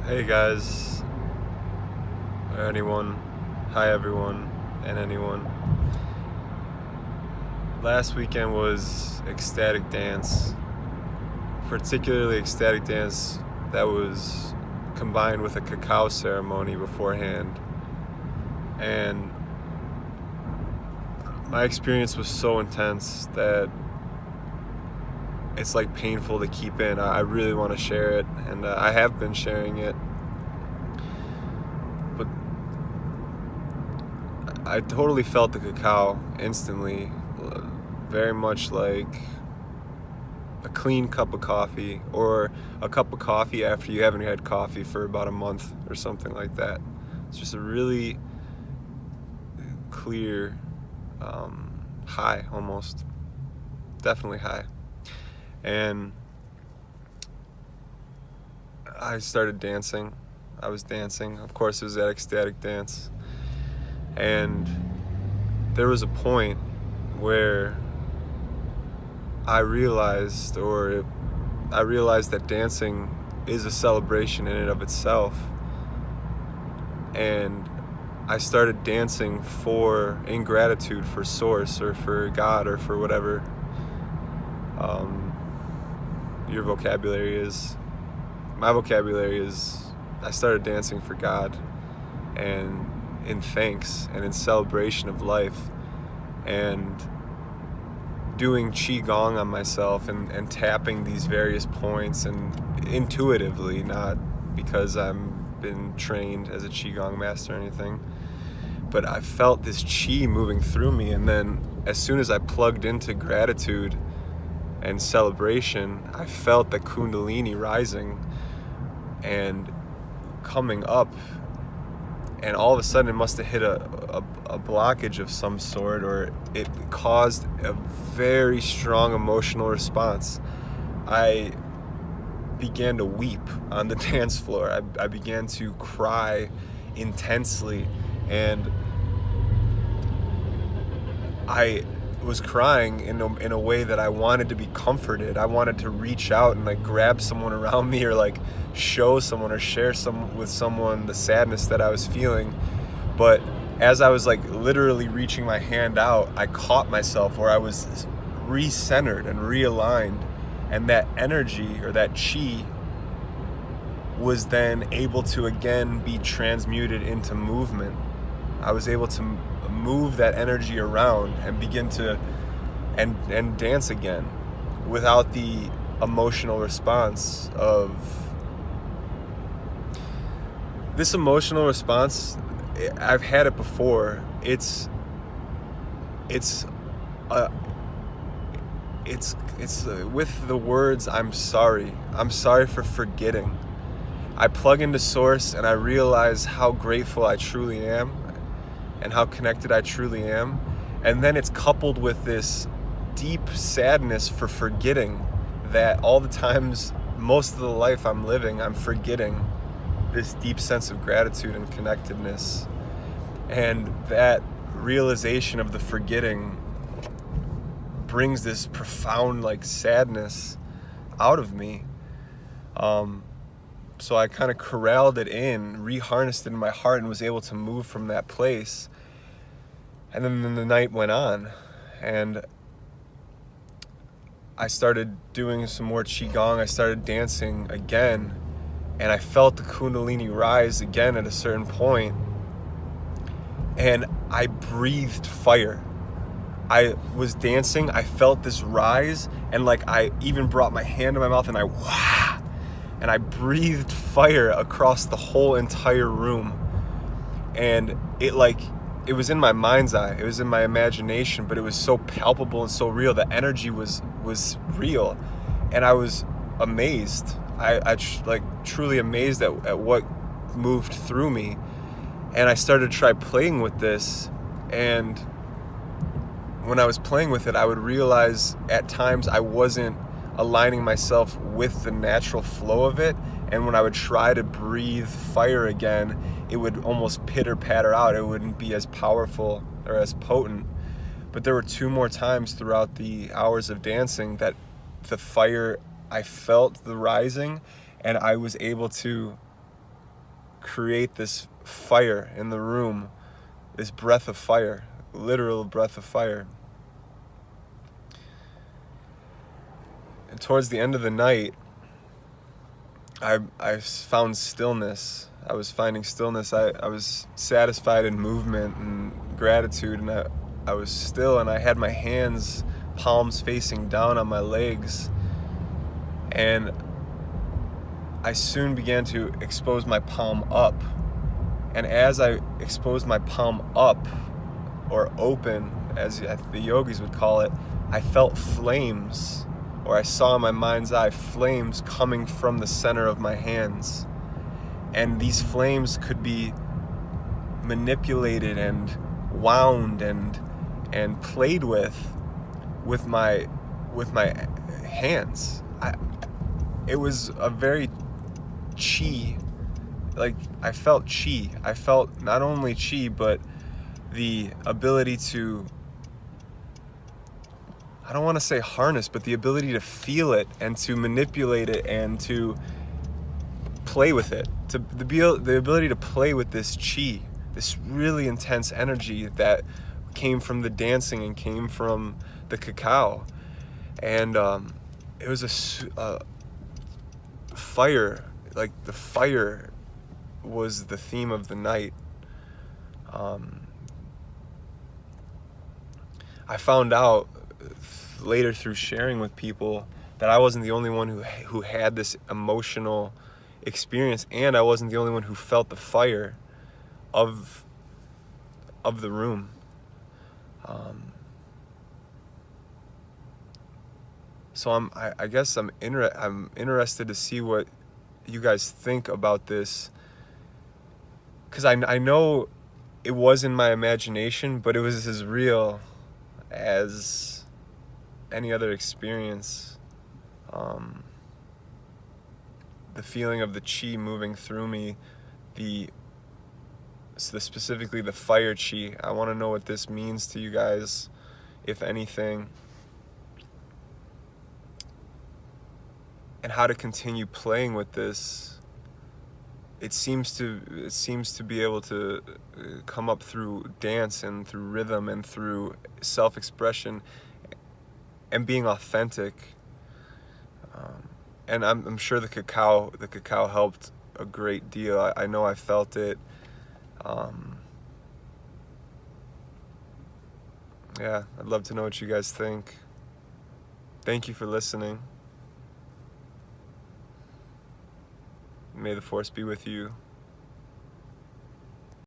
Hey guys, or anyone, hi everyone, and anyone. Last weekend was ecstatic dance, particularly ecstatic dance that was combined with a cacao ceremony beforehand. And my experience was so intense that it's like painful to keep in. I really want to share it, and I have been sharing it. But I totally felt the cacao instantly, very much like a clean cup of coffee, or a cup of coffee after you haven't had coffee for about a month or something like that. It's just a really clear high, almost. Definitely high. And I started dancing. I was dancing. Of course, it was that ecstatic dance. And there was a point where I realized that dancing is a celebration in and of itself. And I started dancing in gratitude for Source or for God or for whatever your vocabulary is. My vocabulary is I started dancing for God and in thanks and in celebration of life, and doing qigong on myself and tapping these various points and intuitively, not because I've been trained as a qigong master or anything, but I felt this qi moving through me. And then as soon as I plugged into gratitude and celebration, I felt the kundalini rising and coming up, and all of a sudden it must have hit a blockage of some sort, or it caused a very strong emotional response. I began to weep on the dance floor. I began to cry intensely, and I was crying in a way that I wanted to be comforted. I wanted to reach out and like grab someone around me, or like show someone or share with someone the sadness that I was feeling. But as I was like literally reaching my hand out, I caught myself where I was recentered and realigned, and that energy or that chi was then able to again be transmuted into movement. I was able to move that energy around and begin to and dance again without the emotional response of this emotional response. I've had it before. It's with the words I'm sorry for forgetting. I plug into Source and I realize how grateful I truly am and how connected I truly am. And then it's coupled with this deep sadness for forgetting that all the times, most of the life I'm living, I'm forgetting this deep sense of gratitude and connectedness. And that realization of the forgetting brings this profound like sadness out of me. So I kind of corralled it in, reharnessed it in my heart, and was able to move from that place. And then the night went on, and I started doing some more qigong. I started dancing again, and I felt the kundalini rise again at a certain point, and I breathed fire. I was dancing, I felt this rise, and like I even brought my hand to my mouth and I breathed fire across the whole entire room. And it was in my mind's eye, it was in my imagination, but it was so palpable and so real. The energy was real, and I was amazed. I truly amazed at what moved through me. And I started to try playing with this, and when I was playing with it, I would realize at times I wasn't aligning myself with the natural flow of it, and when I would try to breathe fire again, it would almost pitter patter out. It wouldn't be as powerful or as potent. But there were 2 more times throughout the hours of dancing that the fire, I felt the rising, and I was able to create this fire in the room, this breath of fire, literal breath of fire. And towards the end of the night, I found stillness. I was finding stillness. I was satisfied in movement and gratitude, and I was still, and I had my hands, palms facing down on my legs, and I soon began to expose my palm up. And as I exposed my palm up, or open, as the yogis would call it, I felt flames, or I saw in my mind's eye flames coming from the center of my hands. And these flames could be manipulated and wound and played with my hands. It was a very chi, like I felt chi. I felt not only chi, but the ability to, I don't want to say harness, but the ability to feel it and to manipulate it and to play with it. The ability to play with this chi, this really intense energy that came from the dancing and came from the cacao. And it was a fire, like the fire was the theme of the night. I found out later through sharing with people that I wasn't the only one who had this emotional experience, and I wasn't the only one who felt the fire of the room. So I guess I'm interested to see what you guys think about this, because I know it was in my imagination, but it was as real as any other experience. The feeling of the chi moving through me, specifically the fire chi. I want to know what this means to you guys, if anything, and how to continue playing with this. It seems to be able to come up through dance and through rhythm and through self-expression and being authentic. And I'm sure the cacao helped a great deal. I know I felt it. Yeah, I'd love to know what you guys think. Thank you for listening. May the force be with you.